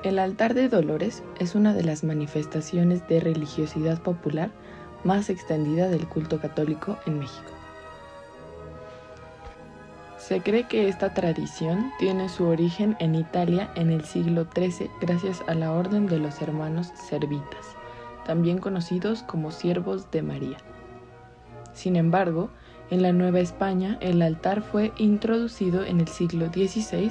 El altar de Dolores es una de las manifestaciones de religiosidad popular más extendida del culto católico en México. Se cree que esta tradición tiene su origen en Italia en el siglo XIII gracias a la Orden de los Hermanos Servitas, también conocidos como Siervos de María. Sin embargo, en la Nueva España el altar fue introducido en el siglo XVI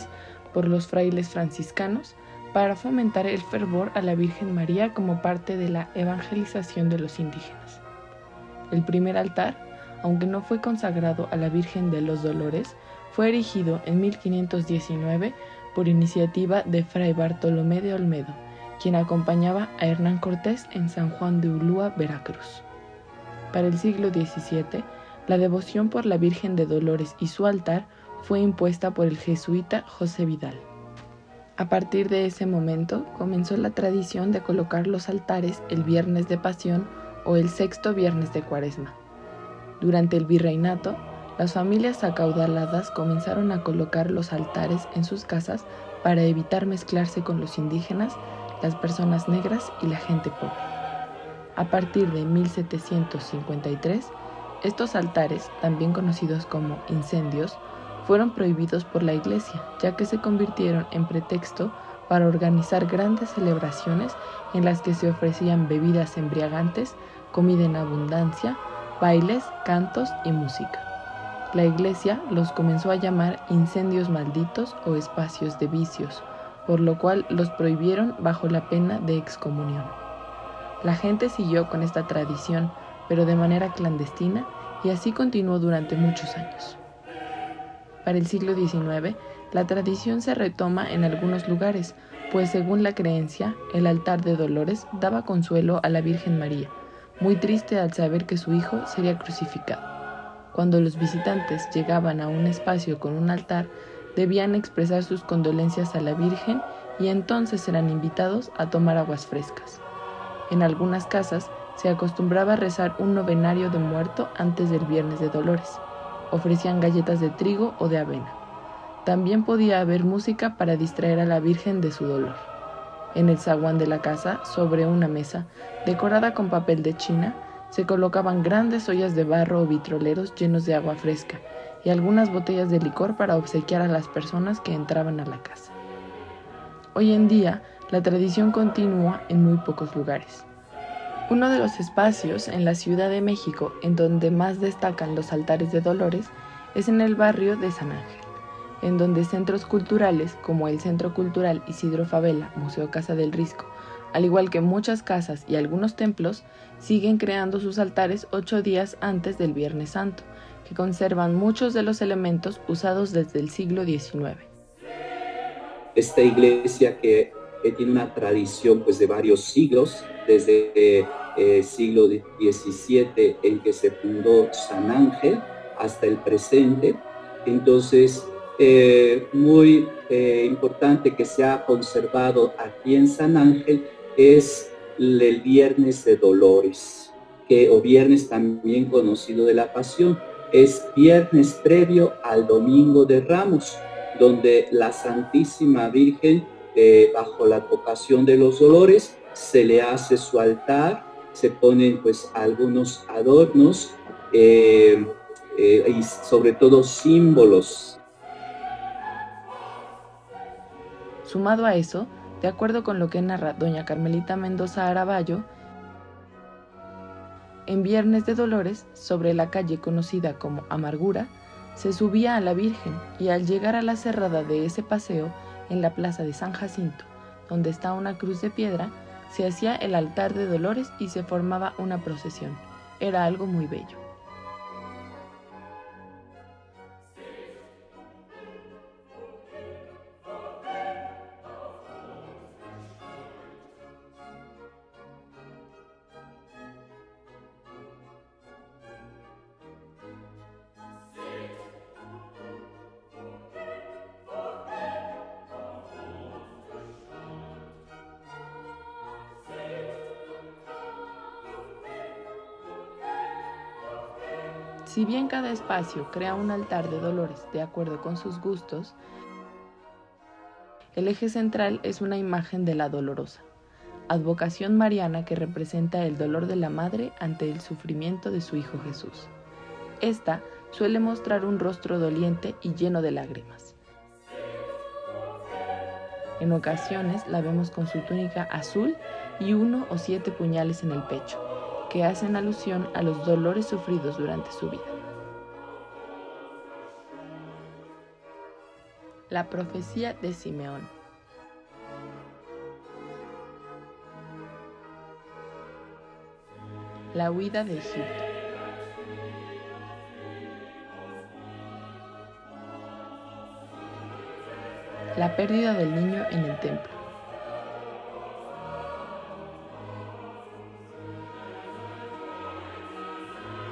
por los frailes franciscanos para fomentar el fervor a la Virgen María como parte de la evangelización de los indígenas. El primer altar, aunque no fue consagrado a la Virgen de los Dolores, fue erigido en 1519 por iniciativa de Fray Bartolomé de Olmedo, quien acompañaba a Hernán Cortés en San Juan de Ulúa, Veracruz. Para el siglo XVII, la devoción por la Virgen de Dolores y su altar fue impuesta por el jesuita José Vidal. A partir de ese momento comenzó la tradición de colocar los altares el Viernes de Pasión o el sexto viernes de Cuaresma. Durante el virreinato, las familias acaudaladas comenzaron a colocar los altares en sus casas para evitar mezclarse con los indígenas, las personas negras y la gente pobre. A partir de 1753, estos altares, también conocidos como incendios, fueron prohibidos por la Iglesia, ya que se convirtieron en pretexto para organizar grandes celebraciones en las que se ofrecían bebidas embriagantes, comida en abundancia, bailes, cantos y música. La Iglesia los comenzó a llamar incendios malditos o espacios de vicios, por lo cual los prohibieron bajo la pena de excomunión. La gente siguió con esta tradición, pero de manera clandestina, y así continuó durante muchos años. Para el siglo XIX, la tradición se retoma en algunos lugares, pues según la creencia, el altar de Dolores daba consuelo a la Virgen María, muy triste al saber que su hijo sería crucificado. Cuando los visitantes llegaban a un espacio con un altar, debían expresar sus condolencias a la Virgen y entonces eran invitados a tomar aguas frescas. En algunas casas se acostumbraba a rezar un novenario de muerto antes del Viernes de Dolores. Ofrecían galletas de trigo o de avena. También podía haber música para distraer a la Virgen de su dolor. En el zaguán de la casa, sobre una mesa, decorada con papel de China, se colocaban grandes ollas de barro o vitroleros llenos de agua fresca y algunas botellas de licor para obsequiar a las personas que entraban a la casa. Hoy en día, la tradición continúa en muy pocos lugares. Uno de los espacios en la Ciudad de México en donde más destacan los altares de Dolores es en el barrio de San Ángel, en donde centros culturales como el Centro Cultural Isidro Fabela, Museo Casa del Risco, al igual que muchas casas y algunos templos, siguen creando sus altares 8 días antes del Viernes Santo, que conservan muchos de los elementos usados desde el siglo XIX. Esta iglesia que tiene una tradición pues, de varios siglos, desde el siglo XVII en que se fundó San Ángel hasta el presente. Entonces, muy importante que se ha conservado aquí en San Ángel es el Viernes de Dolores, o viernes también conocido de la Pasión. Es viernes previo al Domingo de Ramos, donde la Santísima Virgen, bajo la advocación de los dolores, se le hace su altar, se ponen pues algunos adornos y sobre todo símbolos. Sumado a eso, de acuerdo con lo que narra doña Carmelita Mendoza Araballo, en Viernes de Dolores, sobre la calle conocida como Amargura, se subía a la Virgen y al llegar a la cerrada de ese paseo, en la plaza de San Jacinto, donde está una cruz de piedra, se hacía el altar de Dolores y se formaba una procesión. Era algo muy bello. Si bien cada espacio crea un altar de Dolores de acuerdo con sus gustos, El eje central es una imagen de la Dolorosa, advocación mariana que representa el dolor de la madre ante el sufrimiento de su Hijo Jesús. Esta suele mostrar un rostro doliente y lleno de lágrimas. En ocasiones la vemos con su túnica azul y 1 o 7 puñales en el pecho, que hacen alusión a los dolores sufridos durante su vida. La profecía de Simeón. La huida de Egipto. La pérdida del niño en el templo.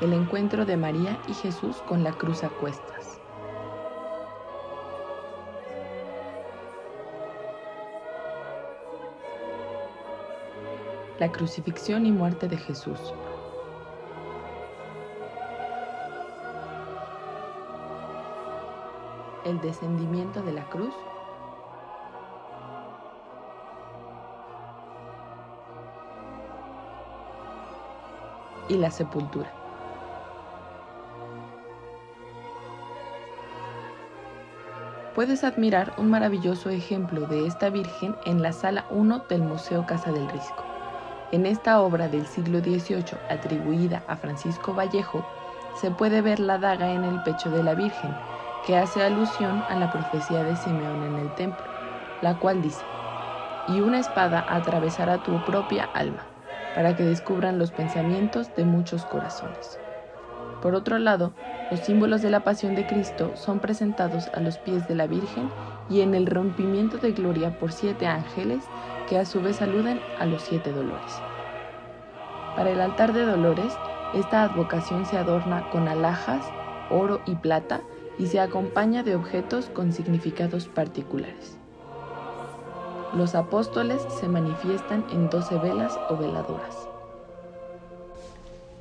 El encuentro de María y Jesús con la cruz a cuestas. La crucifixión y muerte de Jesús. El descendimiento de la cruz. Y la sepultura. Puedes admirar un maravilloso ejemplo de esta Virgen en la Sala 1 del Museo Casa del Risco. En esta obra del siglo XVIII, atribuida a Francisco Vallejo, se puede ver la daga en el pecho de la Virgen, que hace alusión a la profecía de Simeón en el templo, la cual dice: «Y una espada atravesará tu propia alma, para que descubran los pensamientos de muchos corazones». Por otro lado, los símbolos de la pasión de Cristo son presentados a los pies de la Virgen y en el rompimiento de gloria por 7 ángeles que a su vez saludan a los 7 dolores. Para el altar de dolores, esta advocación se adorna con alhajas, oro y plata y se acompaña de objetos con significados particulares. Los apóstoles se manifiestan en 12 velas o veladoras.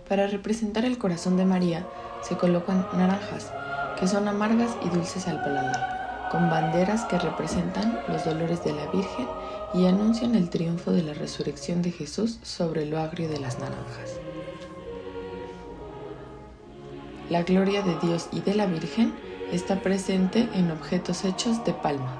Para representar el corazón de María, se colocan naranjas, que son amargas y dulces al paladar, con banderas que representan los dolores de la Virgen y anuncian el triunfo de la resurrección de Jesús sobre lo agrio de las naranjas. La gloria de Dios y de la Virgen está presente en objetos hechos de palma.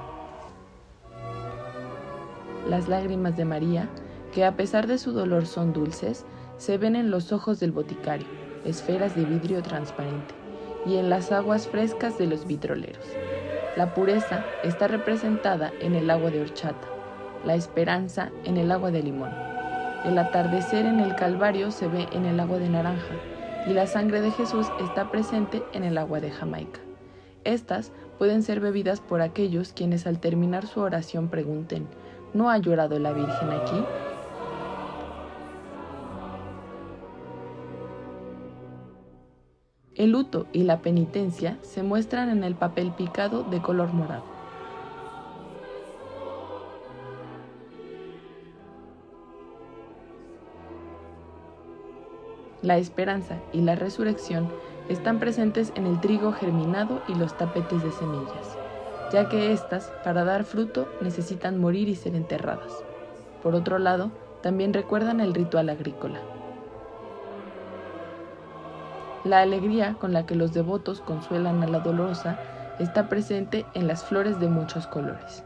Las lágrimas de María, que a pesar de su dolor son dulces, se ven en los ojos del boticario, esferas de vidrio transparente, y en las aguas frescas de los vitroleros. La pureza está representada en el agua de horchata, la esperanza en el agua de limón. El atardecer en el Calvario se ve en el agua de naranja, y la sangre de Jesús está presente en el agua de Jamaica. Estas pueden ser bebidas por aquellos quienes al terminar su oración pregunten: ¿no ha llorado la Virgen aquí? El luto y la penitencia se muestran en el papel picado de color morado. La esperanza y la resurrección están presentes en el trigo germinado y los tapetes de semillas, ya que éstas, para dar fruto, necesitan morir y ser enterradas. Por otro lado, también recuerdan el ritual agrícola. La alegría con la que los devotos consuelan a la Dolorosa está presente en las flores de muchos colores.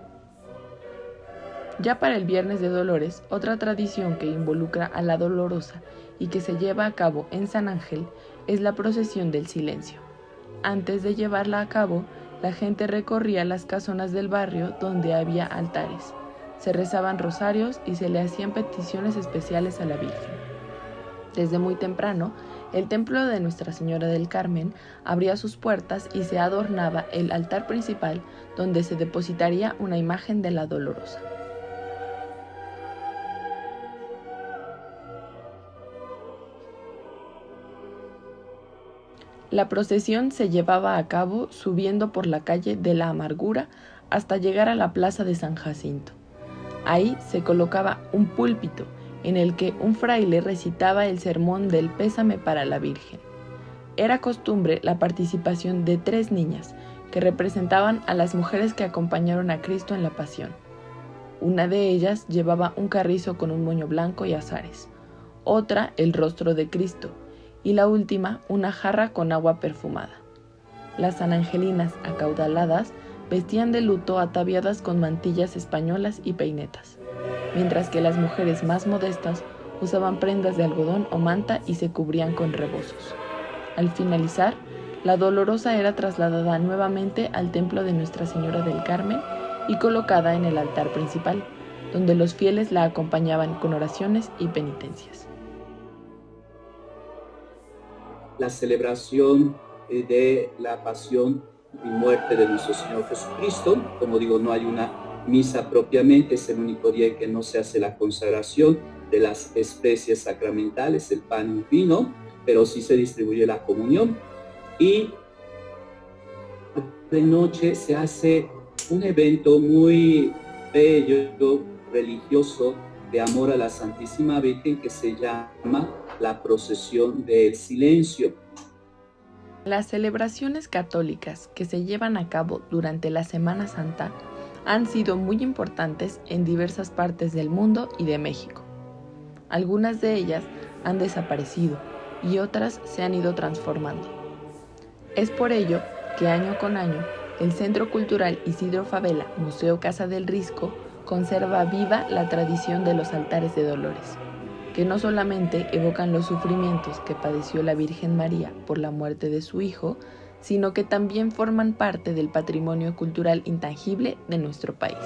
Ya para el Viernes de Dolores, otra tradición que involucra a la Dolorosa y que se lleva a cabo en San Ángel es la procesión del silencio. Antes de llevarla a cabo, la gente recorría las casonas del barrio donde había altares. Se rezaban rosarios y se le hacían peticiones especiales a la Virgen. Desde muy temprano, el templo de Nuestra Señora del Carmen abría sus puertas y se adornaba el altar principal donde se depositaría una imagen de la Dolorosa. La procesión se llevaba a cabo subiendo por la calle de la Amargura hasta llegar a la plaza de San Jacinto. Ahí se colocaba un púlpito en el que un fraile recitaba el sermón del pésame para la Virgen. Era costumbre la participación de 3 niñas, que representaban a las mujeres que acompañaron a Cristo en la pasión. Una de ellas llevaba un carrizo con un moño blanco y azares, otra el rostro de Cristo, y la última una jarra con agua perfumada. Las sanangelinas acaudaladas vestían de luto ataviadas con mantillas españolas y peinetas, mientras que las mujeres más modestas usaban prendas de algodón o manta y se cubrían con rebozos. Al finalizar, la dolorosa era trasladada nuevamente al templo de Nuestra Señora del Carmen y colocada en el altar principal, donde los fieles la acompañaban con oraciones y penitencias. La celebración de la pasión y muerte de nuestro Señor Jesucristo, como digo, no hay una misa propiamente, es el único día en que no se hace la consagración de las especies sacramentales, el pan y vino, pero sí se distribuye la comunión. Y de noche se hace un evento muy bello, religioso, de amor a la Santísima Virgen, que se llama la procesión del silencio. Las celebraciones católicas que se llevan a cabo durante la Semana Santa han sido muy importantes en diversas partes del mundo y de México. Algunas de ellas han desaparecido y otras se han ido transformando. Es por ello que año con año el Centro Cultural Isidro Fabela, Museo Casa del Risco, conserva viva la tradición de los altares de Dolores, que no solamente evocan los sufrimientos que padeció la Virgen María por la muerte de su hijo, sino que también forman parte del patrimonio cultural intangible de nuestro país.